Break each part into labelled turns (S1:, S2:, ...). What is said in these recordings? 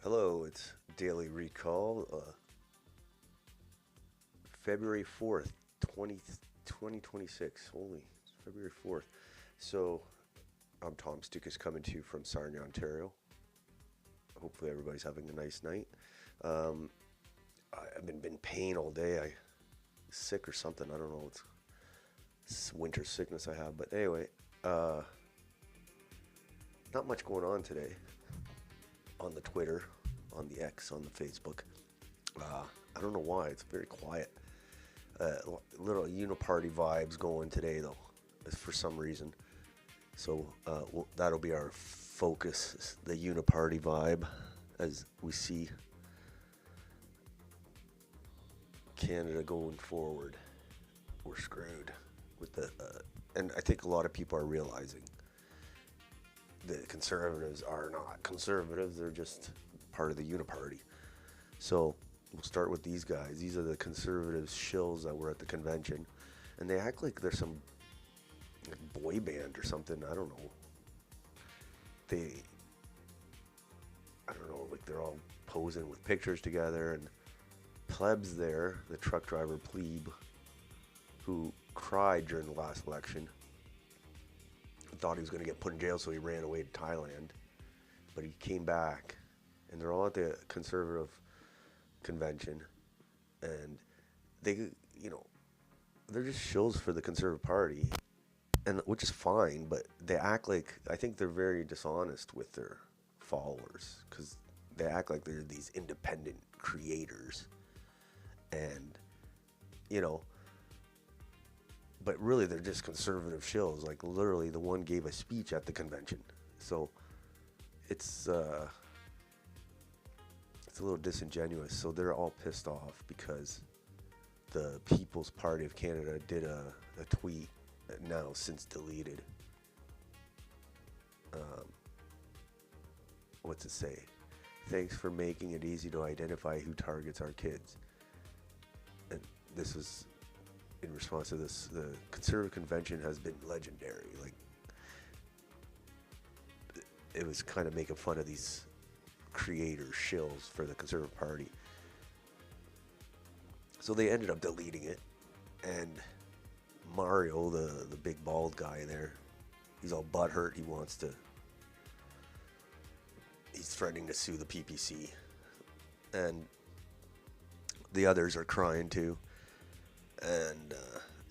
S1: Hello, it's Daily Recall, February 4th, 2026. Holy, it's February 4th. So, I'm Tom Stoukas coming to you from Sarnia, Ontario. Hopefully, everybody's having a nice night. Um, I've been in pain all day. I sick or something. I don't know. It's winter sickness I have. But anyway, uh, not much going on today on the Twitter, on the X, on the Facebook. Uh, I don't know why. It's very quiet. Little uniparty vibes going today though, for some reason. So that'll be our focus, the uniparty vibe, as we see Canada going forward. We're screwed with and I think a lot of people are realizing the conservatives are not conservatives; they're just part of the uniparty. So we'll start with these guys. These are the conservative shills that were at the convention, and they act like they're some like boy band or something. I don't know. They, I don't know, like they're all posing with pictures together, and Plebs there, the truck driver plebe, who cried during the last election, thought he was going to get put in jail, so he ran away to Thailand, but he came back, and they're all at the conservative convention, and they, you know, they're just shills for the Conservative Party, and which is fine. But they act like I think they're very dishonest with their followers because they act like they're these independent creators, and you know, but really they're just conservative shills. Like literally, the one gave a speech at the convention, so it's it's a little disingenuous. So they're all pissed off because the People's Party of Canada did a tweet now since deleted. Um, what's it say? Thanks for making it easy to identify who targets our kids. And this is in response to this. The Conservative Convention has been legendary. Like, it was kind of making fun of these creators, shills for the Conservative Party. So they ended up deleting it, and Mario, the big bald guy there, he's all butthurt. He's threatening to sue the PPC, and the others are crying too. And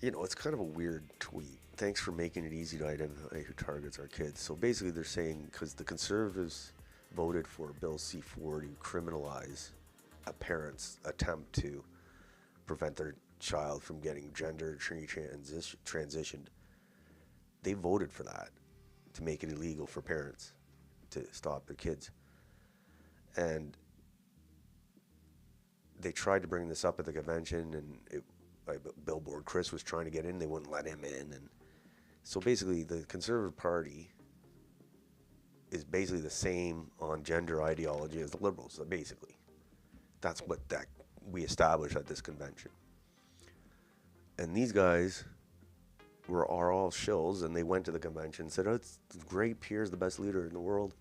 S1: it's kind of a weird tweet. Thanks for making it easy to identify who targets our kids. So basically, they're saying because the Conservatives voted for Bill C-4 to criminalize a parent's attempt to prevent their child from getting gender transitioned. They voted for that to make it illegal for parents to stop their kids. And they tried to bring this up at the convention, and Billboard Chris was trying to get in. They wouldn't let him in. And so basically, the Conservative Party is basically the same on gender ideology as the Liberals. So basically, that's what we established at this convention. And these guys are all shills, and they went to the convention and said, "Oh, it's great. Pierre's the best leader in the world.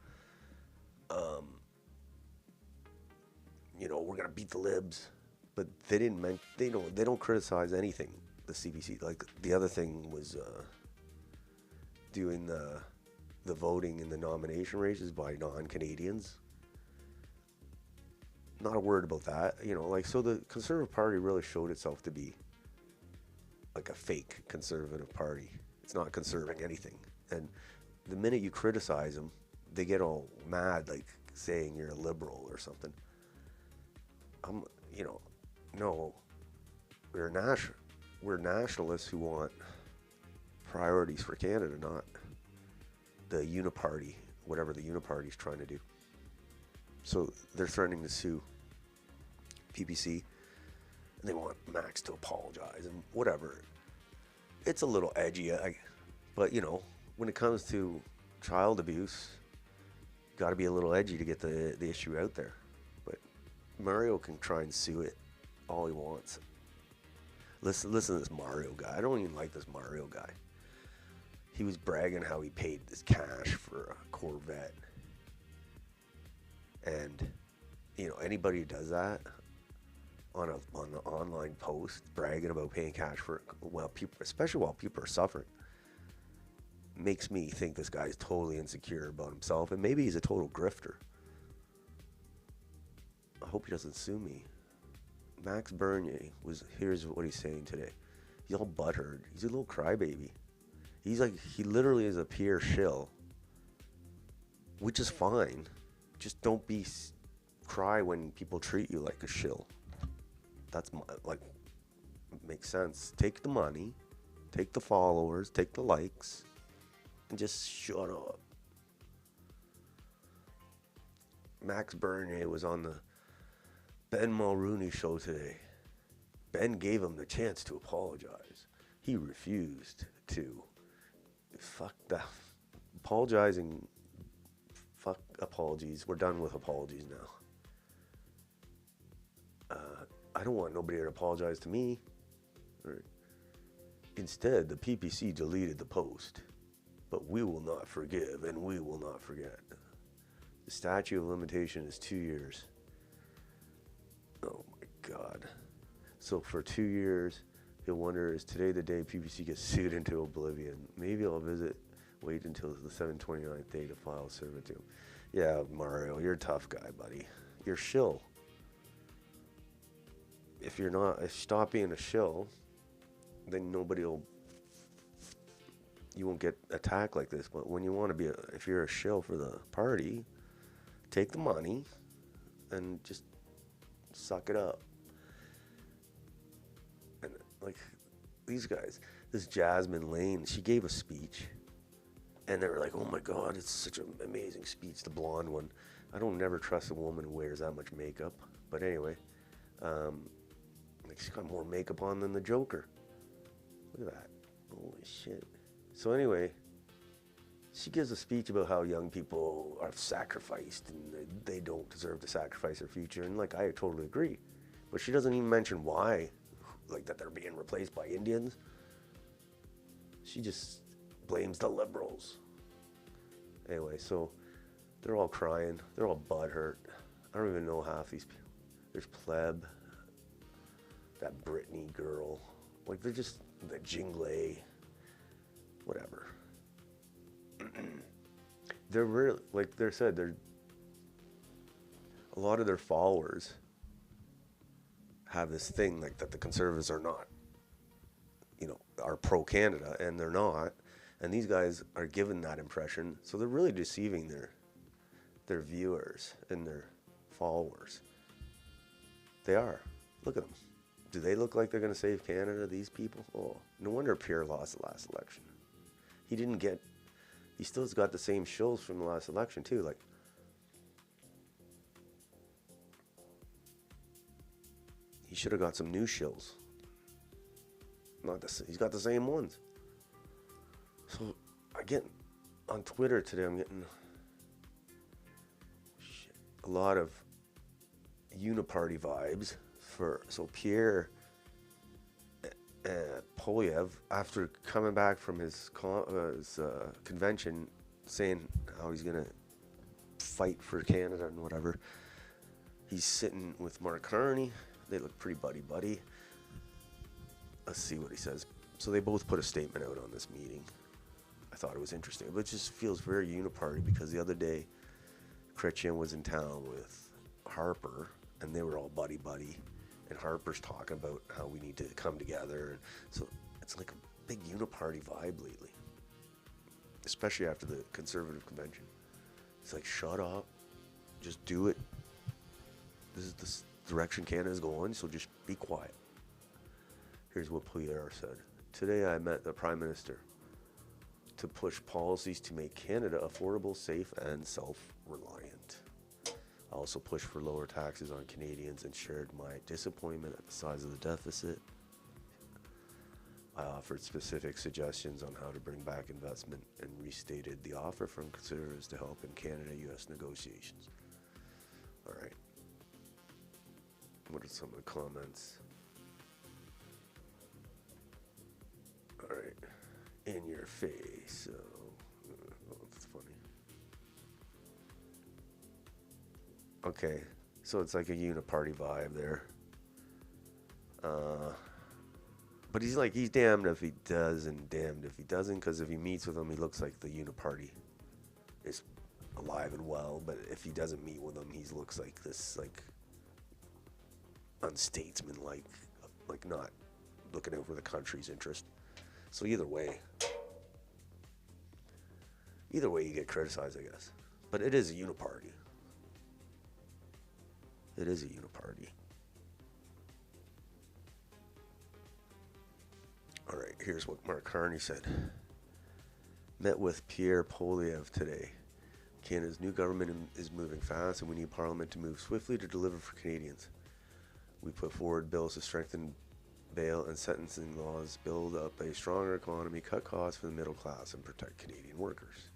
S1: We're gonna beat the libs." But they didn't they don't criticize anything. The CBC, like the other thing was doing the voting in the nomination races by non-Canadians. Not a word about that. So the Conservative Party really showed itself to be like a fake conservative party. It's not conserving anything. And the minute you criticize them, they get all mad, like saying you're a liberal or something. No, we're nationalists who want priorities for Canada, not the uniparty, whatever the uniparty's trying to do. So they're threatening to sue PPC, and they want Max to apologize and whatever. It's a little edgy, but when it comes to child abuse, got to be a little edgy to get the issue out there. But Mario can try and sue it all he wants. Listen to this Mario guy. I don't even like this Mario guy. He was bragging how he paid this cash for a Corvette. And anybody who does that on the online post bragging about paying cash for it, well, people, especially while people are suffering, makes me think this guy's totally insecure about himself, and maybe he's a total grifter. I hope he doesn't sue me. Max Bernier here's what he's saying today. He's all butthurt. He's a little crybaby. He's like, he literally is a Pierre shill, which is fine. Just don't cry when people treat you like a shill. That's like, makes sense. Take the money, take the followers, take the likes, and just shut up. Max Bernier was on the Ben Mulrooney show today. Ben gave him the chance to apologize. He refused to. Fuck that. Apologizing. Fuck apologies. We're done with apologies now. I don't want nobody to apologize to me. Right. Instead, the PPC deleted the post. But we will not forgive and we will not forget. The statute of limitation is 2 years. Oh my God. So for 2 years, he'll wonder, is today the day PPC gets sued into oblivion? Maybe I'll wait until the 7/29th day to file servitude. Yeah, Mario, you're a tough guy, buddy. You're shill. If stop being a shill, then you won't get attacked like this. But when you want to if you're a shill for the party, take the money and just suck it up. And like these guys, this Jasmine Lane, she gave a speech, and they were like, "Oh my God, it's such an amazing speech." The blonde one. I don't never trust a woman who wears that much makeup. But anyway, like she's got more makeup on than the Joker. Look at that. Holy shit. So anyway, she gives a speech about how young people are sacrificed and they don't deserve to sacrifice their future. And like, I totally agree. But she doesn't even mention why, like that they're being replaced by Indians. She just blames the liberals. Anyway, so they're all crying. They're all butthurt. I don't even know half these people. There's Pleb, that Brittany girl. Like, they're just the Jingle, whatever. They're really, like they said, a lot of their followers have this thing like that the Conservatives are not, are pro-Canada, and they're not. And these guys are given that impression, so they're really deceiving their viewers and their followers. They are. Look at them. Do they look like they're going to save Canada, these people? Oh, no wonder Pierre lost the last election. He still's got the same shills from the last election too. Like, he should have got some new shills. He's got the same ones. So I get on Twitter today, I'm getting a lot of uniparty vibes so Pierre Polyev, after coming back from his convention, saying how he's gonna fight for Canada and whatever, he's sitting with Mark Carney. They look pretty buddy. Let's see what he says. So they both put a statement out on this meeting. I thought it was interesting, but it just feels very uniparty because the other day, Chrétien was in town with Harper, and they were all buddy. And Harper's talking about how we need to come together. So it's like a big uniparty vibe lately, especially after the Conservative convention. It's like, shut up, just do it. This is the direction Canada's going, so just be quiet. Here's what Pierre said. Today I met the Prime Minister to push policies to make Canada affordable, safe, and self-reliant. I also pushed for lower taxes on Canadians and shared my disappointment at the size of the deficit. I offered specific suggestions on how to bring back investment and restated the offer from Conservatives to help in Canada-US negotiations. All right. What are some of the comments? All right. In your face. Oh, that's funny. Okay. So it's like a uniparty vibe there. But he's damned if he does and damned if he doesn't, because if he meets with him, he looks like the uniparty is alive and well. But if he doesn't meet with him, he looks like this, like, unstatesman-like, like not looking out for the country's interest. So either way you get criticized, I guess. But it is a uniparty. It is a uniparty. All right, here's what Mark Carney said. Met with Pierre Poilievre today. Canada's new government is moving fast, and we need Parliament to move swiftly to deliver for Canadians. We put forward bills to strengthen bail and sentencing laws, build up a stronger economy, cut costs for the middle class, and protect Canadian workers.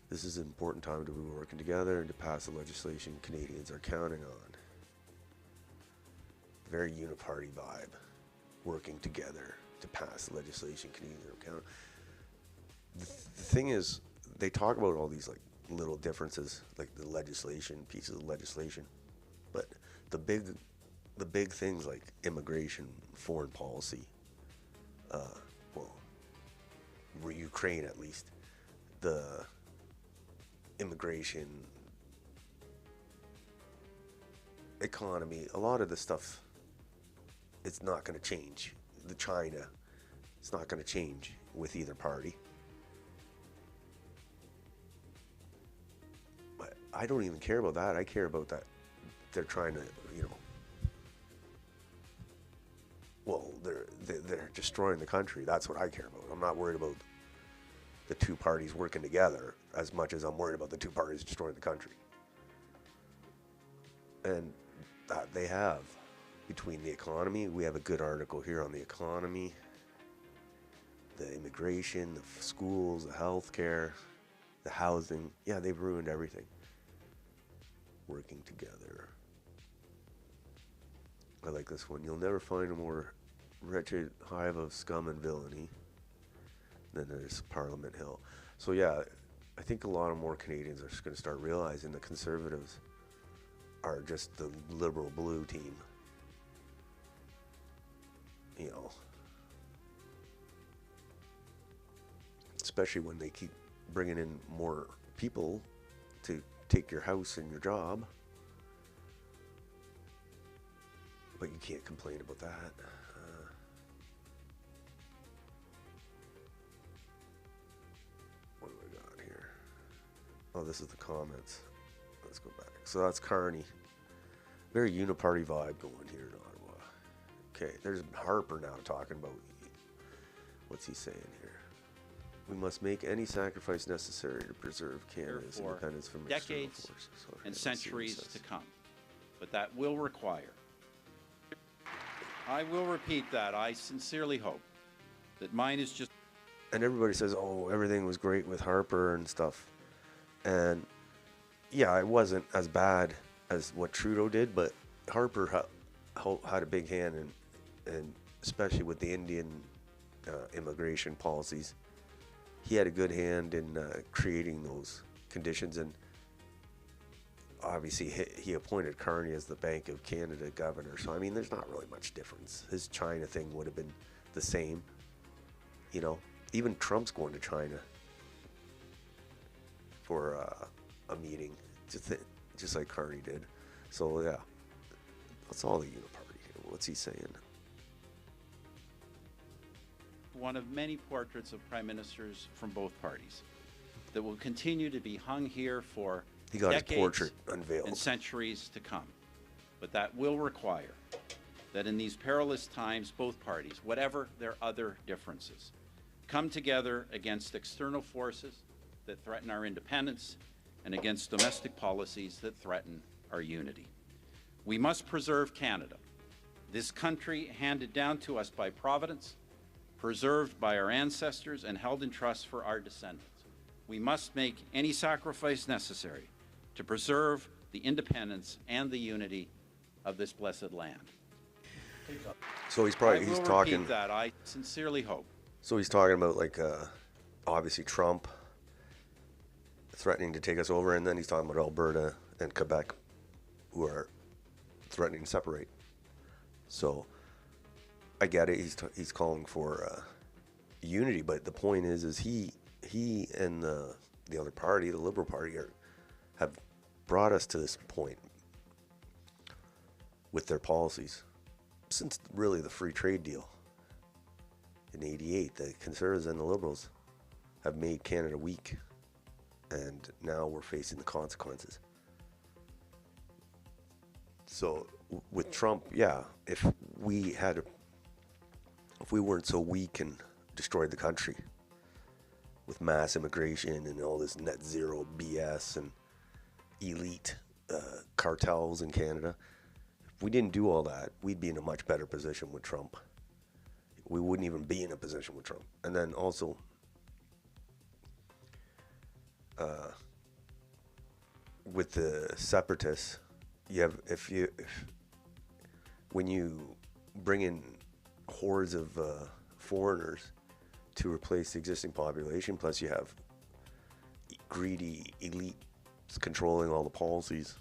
S1: This is an important time to be working together and to pass the legislation Canadians are counting on. Very uniparty vibe. Working together to pass the legislation Canadians are counting. The thing is, they talk about all these like little differences, like the legislation, pieces of legislation, but the big things like immigration, foreign policy, Ukraine at least, the immigration, economy, a lot of the stuff, it's not going to change. The China, it's not going to change with either party. But I don't even care about that. I care about that they're trying to, they're destroying the country. That's what I care about. I'm not worried about the two parties working together as much as I'm worried about the two parties destroying the country. And that they have. Between the economy, we have a good article here on the economy, the immigration, the schools, the healthcare, the housing. Yeah, they've ruined everything. Working together. I like this one. You'll never find a more wretched hive of scum and villainy than there's Parliament Hill. So yeah, I think a lot of more Canadians are going to start realizing the Conservatives are just the liberal blue team. Especially when they keep bringing in more people to take your house and your job. But you can't complain about that. What do we got here? Oh, this is the comments. Let's go back. So that's Carney. Very uniparty vibe going here in Ottawa. Okay, there's Harper now talking about, what's he saying here? We must make any sacrifice necessary to preserve Canada's independence from external
S2: decades
S1: forces.
S2: and centuries to come. But that will require, I will repeat that, I sincerely hope that mine is just...
S1: And everybody says, oh, everything was great with Harper and stuff. And yeah, it wasn't as bad as what Trudeau did, but Harper had a big hand in, and especially with the Indian immigration policies. He had a good hand in creating those conditions, and obviously he appointed Carney as the Bank of Canada governor. So I mean, there's not really much difference. His China thing would have been the same. Even Trump's going to China for a meeting, just like Carney did. So yeah, that's all the uniparty. What's he saying?
S2: One of many portraits of prime ministers from both parties that will continue to be hung here for
S1: He got
S2: decades
S1: his portrait unveiled.
S2: and centuries to come. But that will require that in these perilous times, both parties, whatever their other differences, come together against external forces that threaten our independence and against domestic policies that threaten our unity. We must preserve Canada, this country handed down to us by Providence, preserved by our ancestors and held in trust for our descendants. We must make any sacrifice necessary to preserve the independence and the unity of this blessed land.
S1: So he's talking.
S2: Repeat that. I sincerely hope.
S1: So he's talking about obviously Trump threatening to take us over, and then he's talking about Alberta and Quebec who are threatening to separate. So I get it. He's calling for unity, but the point is he and the other party, the Liberal Party, have brought us to this point with their policies since really the free trade deal in '88. The Conservatives and the Liberals have made Canada weak, and now we're facing the consequences. So with Trump, yeah, if we weren't so weak and destroyed the country with mass immigration and all this net zero BS and elite cartels in Canada, if we didn't do all that, we'd be in a much better position with Trump. We wouldn't even be in a position with Trump. And then also, with the separatists, when you bring in hordes of foreigners to replace the existing population, plus you have greedy elites controlling all the policies.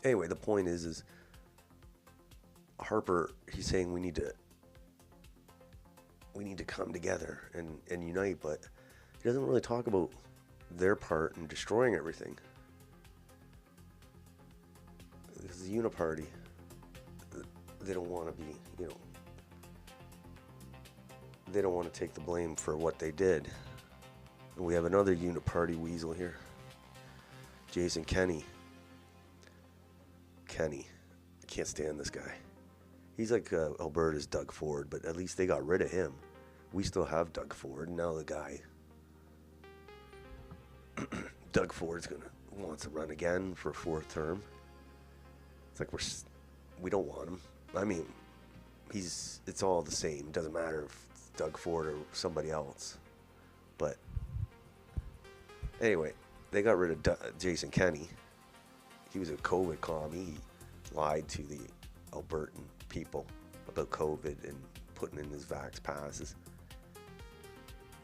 S1: Anyway, the point is Harper, he's saying we need to come together and unite, but he doesn't really talk about their part in destroying everything. Because the Uniparty, they don't want to be, they don't want to take the blame for what they did. And we have another Uniparty weasel here, Jason Kenney. I can't stand this guy. He's like Alberta's Doug Ford, but at least they got rid of him. We still have Doug Ford, and now the guy, Doug Ford's wants to run again for a fourth term. It's like we don't want him. I mean, it's all the same. It doesn't matter if it's Doug Ford or somebody else. But anyway, they got rid of Jason Kenney. He was a COVID commie. He lied to the Albertan people about COVID and putting in his vax passes,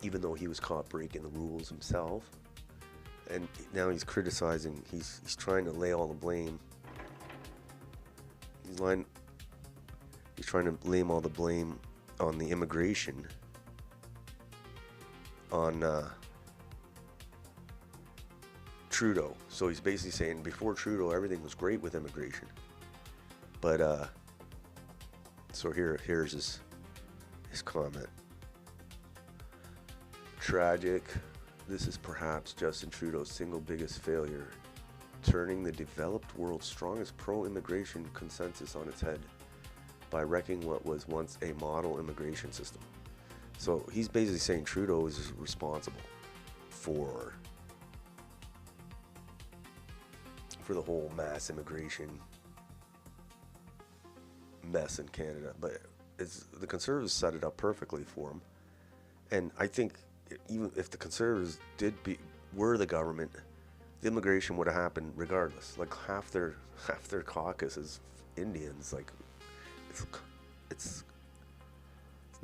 S1: even though he was caught breaking the rules himself. And now he's criticizing. He's trying to lay all the blame. He's trying to blame all the blame on the immigration, on Trudeau. So he's basically saying before Trudeau, everything was great with immigration. But so here's his comment. Tragic. This is perhaps Justin Trudeau's single biggest failure, turning the developed world's strongest pro-immigration consensus on its head by wrecking what was once a model immigration system. So he's basically saying Trudeau is responsible for the whole mass immigration mess in Canada. But the Conservatives set it up perfectly for him. And I think even if the Conservatives were the government, the immigration would have happened regardless. Like half their caucus is Indians. Like it's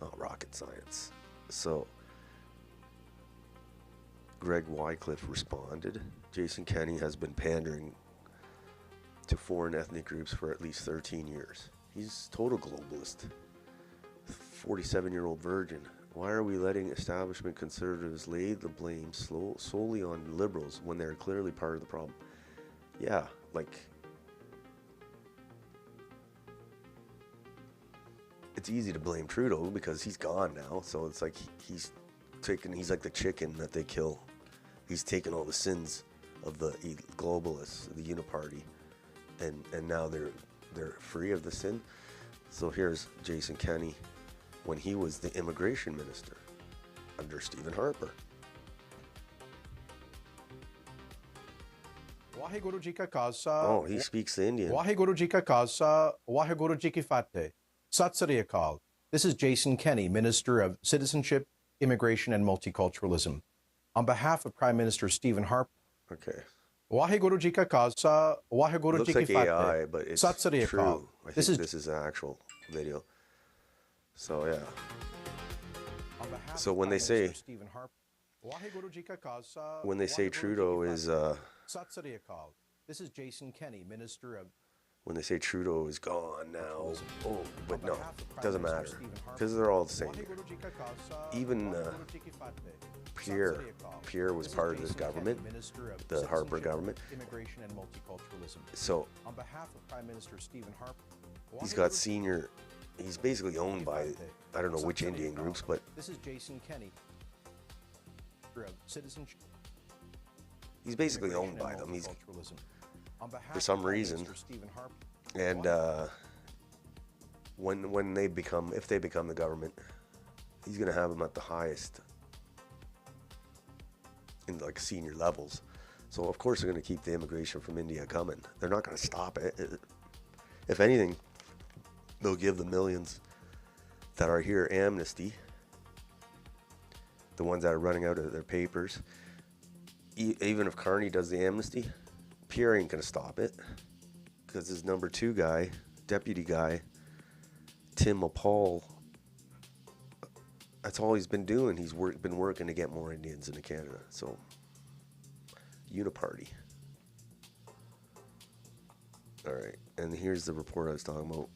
S1: not rocket science. So Greg Wycliffe responded, Jason Kenney has been pandering to foreign ethnic groups for at least 13 years. He's total globalist. 47-year-old virgin. Why are we letting establishment Conservatives lay the blame solely on Liberals when they're clearly part of the problem? Yeah, like, it's easy to blame Trudeau because he's gone now. So it's like he's like the chicken that they kill. He's taken all the sins of the globalists, the Uniparty, and now they're free of the sin. So here's Jason Kenney when he was the immigration minister under Stephen Harper.
S3: Waheguru ji ka khalsa.
S1: Oh, he speaks the Indian.
S3: Waheguru ji ka khalsa, Waheguru ji ki fateh. Sat Sri Akal. This is Jason Kenney, Minister of Citizenship, Immigration and Multiculturalism. On behalf of Prime Minister Stephen Harper.
S1: Okay.
S3: Waheguru ji ka khalsa, Waheguru ji ki fateh.
S1: Looks like AI, but it's
S3: Sat Sri Akal.
S1: true. I think this is an actual video. So yeah. So when they say Trudeau is
S3: This is Jason Kenney, Minister of
S1: When they say Trudeau is gone now, oh, but
S3: On
S1: no,
S3: behalf of Prime
S1: doesn't
S3: Minister
S1: matter,
S3: Stephen Harper,
S1: because they're all the same. Even Pierre was part of this government, the Harper government.
S3: Immigration and multiculturalism.
S1: So
S3: On behalf of Prime Minister Stephen Harper,
S1: he's got senior, he's basically owned by, I don't know which Indian groups, but
S3: this is Jason Kenney, of Citizenship.
S1: he's basically owned by them. He's,
S3: On behalf
S1: for some
S3: of Prime
S1: reason,
S3: Minister Stephen Harper,
S1: and when they become, if they become the government, he's going to have them at the highest in like senior levels. So of course they're going to keep the immigration from India coming. They're not going to stop it. If anything, they'll give the millions that are here amnesty. The ones that are running out of their papers. Even if Carney does the amnesty, Pierre ain't going to stop it. Because his number 2 guy, deputy guy, Tim Paul, that's all he's been doing. He's been working to get more Indians into Canada. So, uniparty. All right, and here's the report I was talking about.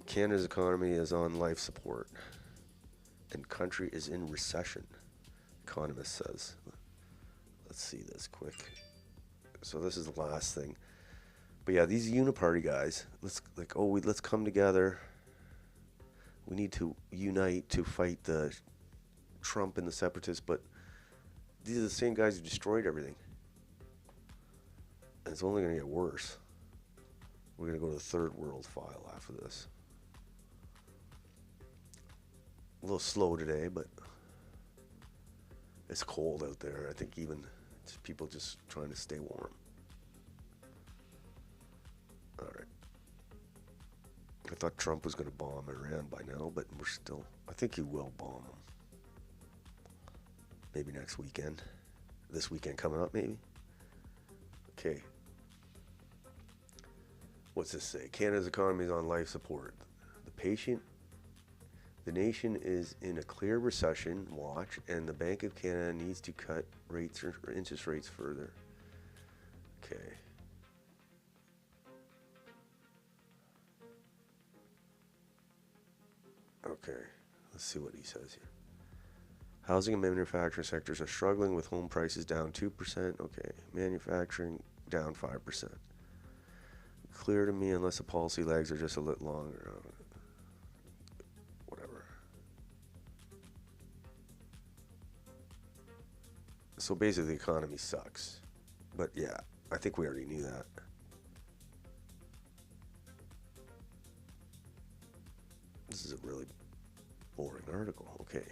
S1: Canada's economy is on life support, and country is in recession, economist says. Let's see this quick. So this is the last thing. But yeah, these uniparty guys, let's come together. We need to unite to fight the Trump and the separatists, but these are the same guys who destroyed everything. And it's only going to get worse. We're going to go to the third world file after this. A little slow today, but it's cold out there. I think even just people just trying to stay warm. All right. I thought Trump was going to bomb Iran by now, but we're still, I think he will bomb them. Maybe next weekend. This weekend coming up, maybe. Okay. What's this say? Canada's economy is on life support. The nation is in a clear recession watch, and the Bank of Canada needs to cut rates or interest rates further. Okay. Okay, let's see what he says here. Housing and manufacturing sectors are struggling with home prices down 2%. Okay, manufacturing down 5%. Clear to me unless the policy lags are just a little longer. Whatever. So basically the economy sucks. But yeah, I think we already knew that. This is a really boring article. Okay.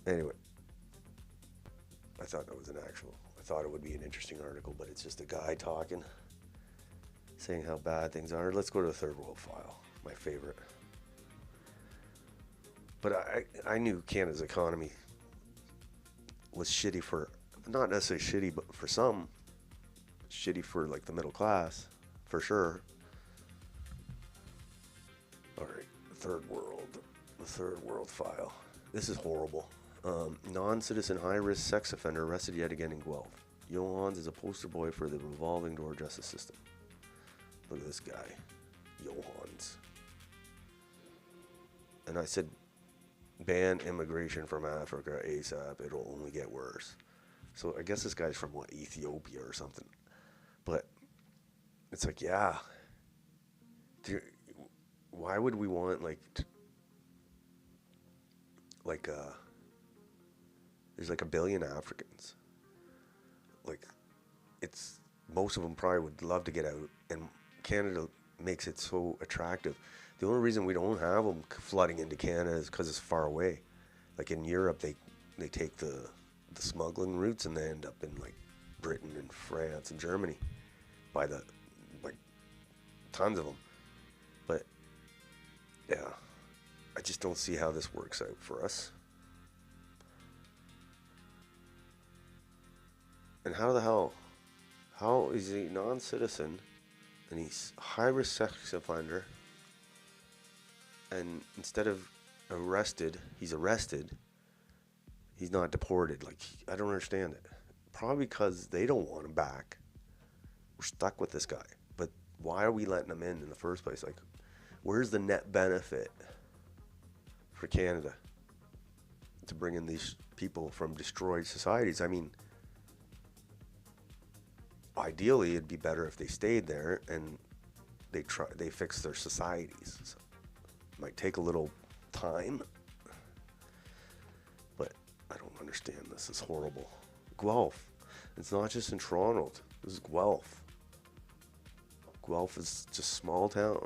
S1: Anyway, I thought that was I thought it would be an interesting article, but it's just a guy talking, saying how bad things are. Let's go to the third world file, my favorite. But I knew Canada's economy was shitty for, not necessarily shitty, but for some, shitty for like the middle class, for sure. All right, the third world file. This is horrible. Non-citizen high-risk sex offender arrested yet again in Guelph. Johans is a poster boy for the revolving door justice system. Look at this guy, Johans. And I said, ban immigration from Africa ASAP. It'll only get worse. So I guess this guy's from what, Ethiopia or something. But it's like, yeah. Why would we want there's like 1 billion Africans. Like, it's, most of them probably would love to get out, and Canada makes it so attractive. The only reason we don't have them flooding into Canada is because it's far away. Like in Europe, they take the smuggling routes and they end up in like Britain and France and Germany by the, like, tons of them. But yeah, I just don't see how this works out for us. And how the hell, how is he non-citizen and he's high-risk sex offender, and instead of arrested, he's arrested, he's not deported. Like, I don't understand it. Probably because they don't want him back. We're stuck with this guy. But why are we letting him in the first place? Like, where's the net benefit for Canada to bring in these people from destroyed societies? I mean, ideally, it'd be better if they stayed there and they fix their societies. So it might take a little time, but I don't understand this. It's horrible. Guelph. It's not just in Toronto. This is Guelph. Guelph is just small town,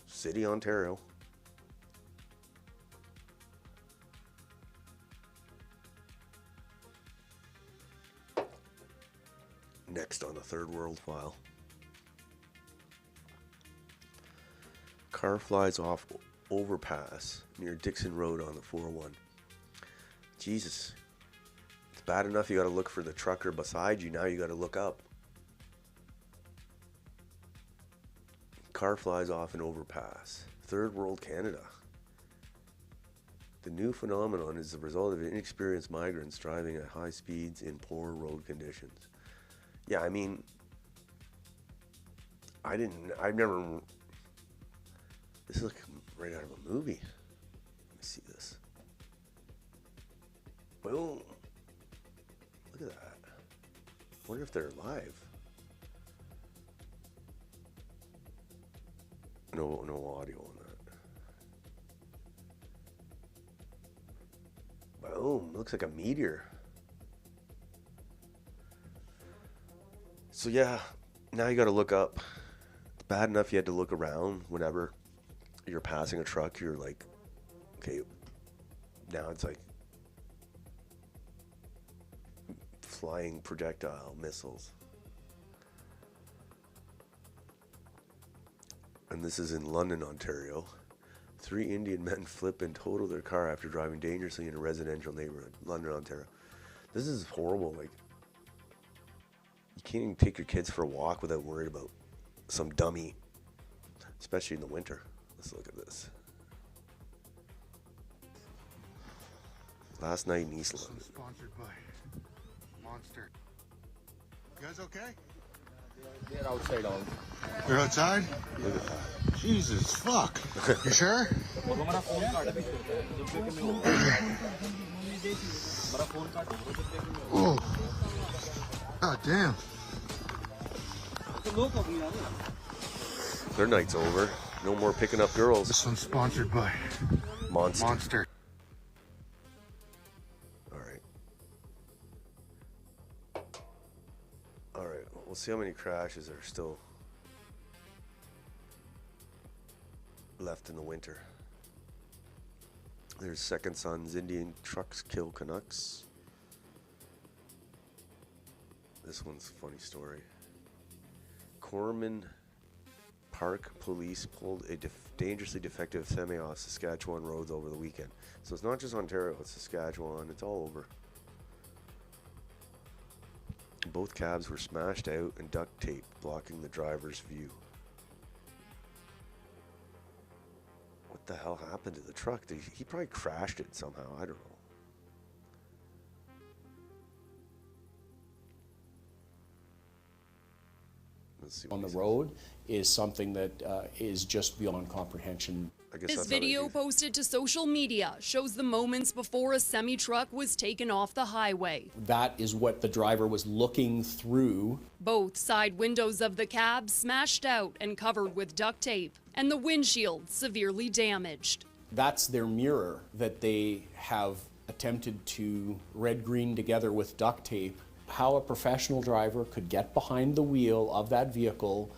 S1: city, Ontario. Next on the third world file. Car flies off overpass near Dixon Road on the 401. Jesus. It's bad enough you got to look for the trucker beside you. Now you got to look up. Car flies off an overpass. Third world Canada. The new phenomenon is the result of inexperienced migrants driving at high speeds in poor road conditions. Yeah, I mean, I've never, this is like right out of a movie. Let me see this. Boom. Look at that. I wonder if they're live. No audio on that. Boom, looks like a meteor. So yeah, now you got to look up. It's bad enough you had to look around whenever you're passing a truck. You're like, okay, now it's like flying projectile missiles. And this is in London, Ontario. 3 Indian men flip and total their car after driving dangerously in a residential neighborhood, London, Ontario. This is horrible. Like, you can't even take your kids for a walk without worrying about some dummy, especially in the winter. Let's look at this. Last night in East London.
S4: Sponsored by Monster. You guys okay?
S5: They're outside all.
S4: You're outside?
S1: Look at that.
S4: Jesus, fuck. You sure? Oh. God damn.
S1: Their night's over. No more picking up girls.
S4: This one's sponsored by
S1: Monster.
S4: Monster.
S1: All right. We'll see how many crashes are still left in the winter. There's Second Sons. Indian trucks kill Canucks. This one's a funny story. Corman Park police pulled a dangerously defective semi off Saskatchewan roads over the weekend. So it's not just Ontario, it's Saskatchewan, it's all over. Both cabs were smashed out and duct taped, blocking the driver's view. What the hell happened to the truck? He probably crashed it somehow. I don't know.
S5: On the road is something that is just beyond comprehension.
S6: This video posted to social media shows the moments before a semi-truck was taken off the highway.
S5: That is what the driver was looking through.
S6: Both side windows of the cab smashed out and covered with duct tape, and the windshield severely damaged.
S5: That's their mirror that they have attempted to red-green together with duct tape. How a professional driver could get behind the wheel of that vehicle,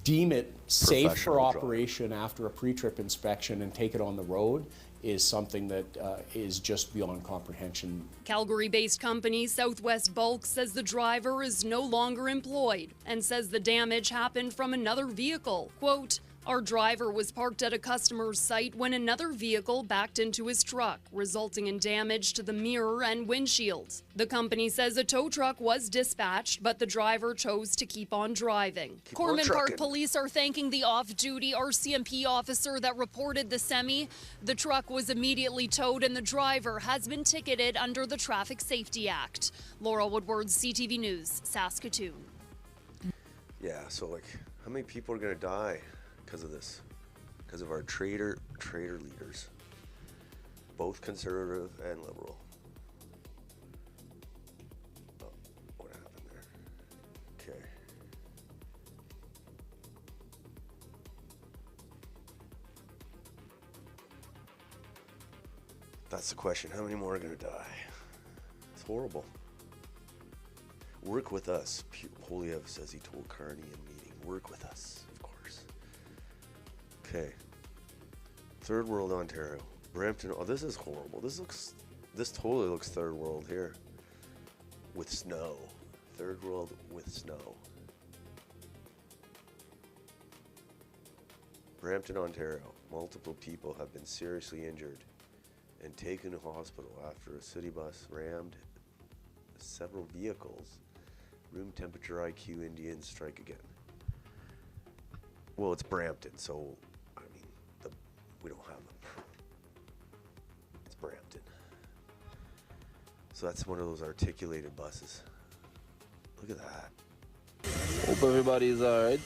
S5: deem it safe for operation after a pre-trip inspection and take it on the road is something that is just beyond comprehension.
S6: Calgary-based company Southwest Bulk says the driver is no longer employed and says the damage happened from another vehicle. Quote, Our driver was parked at a customer's site when another vehicle backed into his truck, resulting in damage to the mirror and windshield. The company says a tow truck was dispatched, but the driver chose to keep on driving. Corman Park police are thanking the off-duty RCMP officer that reported the semi. The truck was immediately towed and the driver has been ticketed under the Traffic Safety Act. Laura Woodward, CTV News, Saskatoon.
S1: Yeah, so like, how many people are gonna die because of this? Because of our traitor leaders, both conservative and liberal. Oh, what happened there? Okay. That's the question. How many more are gonna die? It's horrible. Work with us, Polyev says he told Carney in meeting. Work with us. Okay. Third world Ontario. Brampton. Oh, this is horrible. This totally looks third world here. With snow. Third world with snow. Brampton, Ontario. Multiple people have been seriously injured and taken to hospital after a city bus rammed several vehicles. Room temperature IQ Indians strike again. Well, it's Brampton, so we don't have them. It's Brampton. So that's one of those articulated buses. Look at that.
S7: Hope everybody's alright.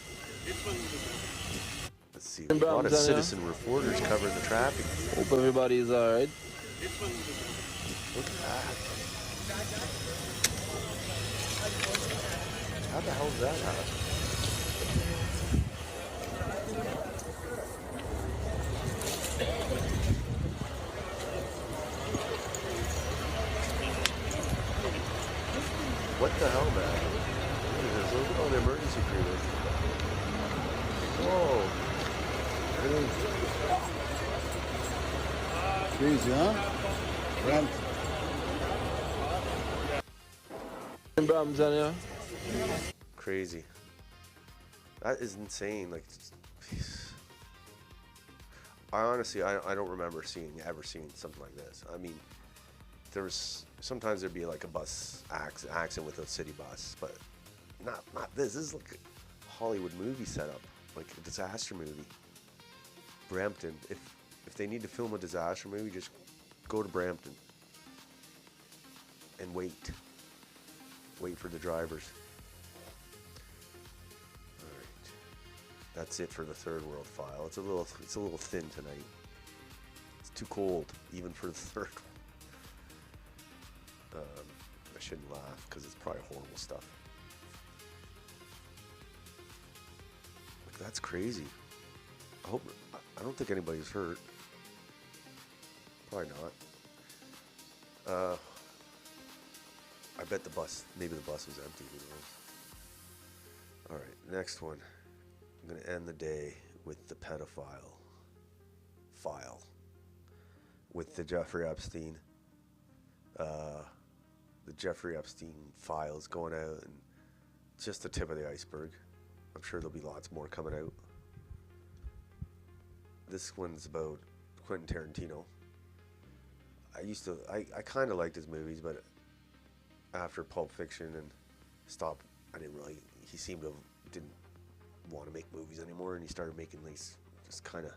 S1: Let's see. A lot of citizen reporters covering the traffic.
S7: Hope everybody's alright.
S1: Look at that. How the hell did that happen? What the hell, man? Look at this. Look at all the emergency crews. Whoa.
S4: Crazy, huh? Brent.
S7: Brampton, yeah.
S1: Crazy. That is insane. Like, I honestly, I don't remember ever seeing something like this. I mean, sometimes there'd be like a bus accident with a city bus, but not this. This is like a Hollywood movie setup, like a disaster movie. Brampton. If they need to film a disaster movie, just go to Brampton and wait for the drivers. All right, that's it for the third world file. It's a little thin tonight. It's too cold even for the third one. I shouldn't laugh because it's probably horrible stuff. Like, that's crazy. I don't think anybody's hurt. Probably not. I bet maybe the bus was empty. Who knows? All right, next one. I'm going to end the day with the pedophile file with the Jeffrey Epstein. The Jeffrey Epstein files going out, and just the tip of the iceberg. I'm sure there'll be lots more coming out. This one's about Quentin Tarantino. I kind of liked his movies, but after Pulp Fiction and stopped, he seemed to didn't want to make movies anymore, and he started making these just kind of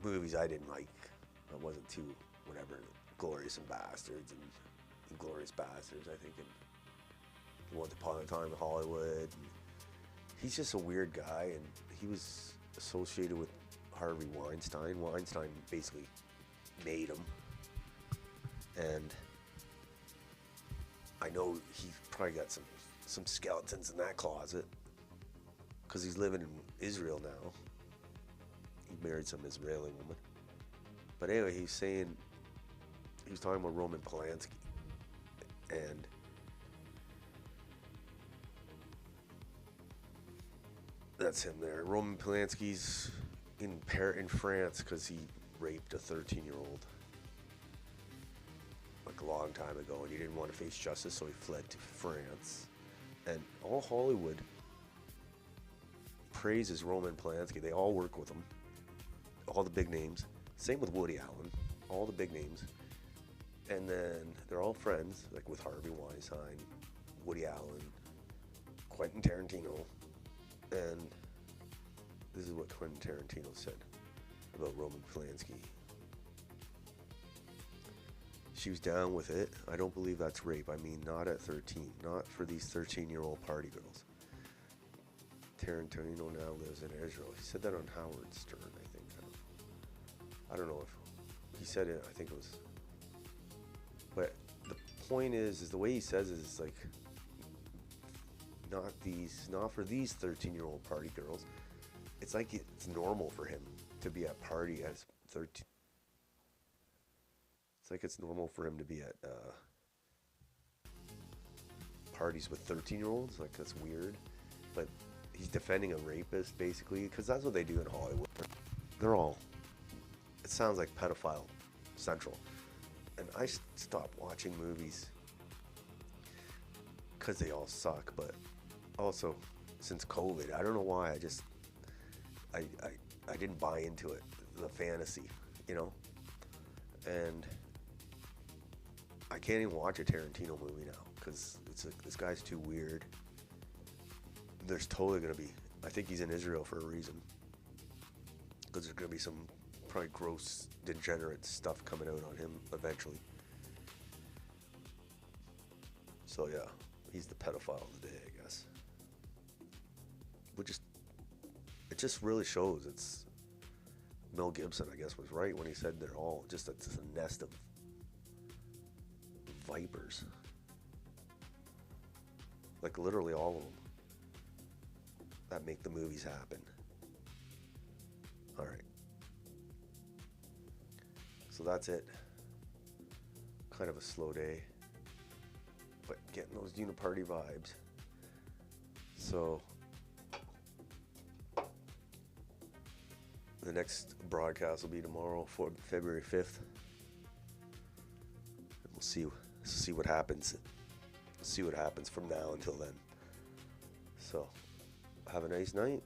S1: movies I didn't like. I wasn't too whatever. Glorious and Bastards and Inglorious Bastards, I think, and Once Upon a Time in Hollywood. And he's just a weird guy, and he was associated with Harvey Weinstein. Weinstein basically made him, and I know he's probably got some skeletons in that closet because he's living in Israel now. He married some Israeli woman. But anyway, he was talking about Roman Polanski, and that's him there. Roman Polanski's in France because he raped a 13-year-old like a long time ago, and he didn't want to face justice, so he fled to France. And all Hollywood praises Roman Polanski. They all work with him, all the big names. Same with Woody Allen, all the big names. And then they're all friends, like with Harvey Weinstein, Woody Allen, Quentin Tarantino. And this is what Quentin Tarantino said about Roman Polanski. She was down with it. I don't believe that's rape. I mean, not at 13. Not for these 13-year-old party girls. Tarantino now lives in Israel. He said that on Howard Stern, I think. I don't know if he said it. I think it was. But the point is the way he says it is like, not for these 13-year-old party girls. It's like it's normal for him to be at party as 13. It's like it's normal for him to be at parties with 13-year-olds. Like, that's weird. But he's defending a rapist, basically, because that's what they do in Hollywood. They're all, it sounds like pedophile central. And I stopped watching movies because they all suck, but also since COVID, I don't know why, I didn't buy into it, the fantasy, you know? And I can't even watch a Tarantino movie now because it's like, this guy's too weird. There's totally gonna be, I think he's in Israel for a reason, because there's gonna be some probably gross, degenerate stuff coming out on him eventually. So yeah, he's the pedophile of the day, I guess. It just really shows it's Mel Gibson, I guess, was right when he said they're all just a nest of vipers. Like literally all of them that make the movies happen. All right. So that's it. Kind of a slow day, but getting those uniparty vibes. So the next broadcast will be tomorrow, for February 5th. And we'll see what happens. See what happens from now until then. So have a nice night.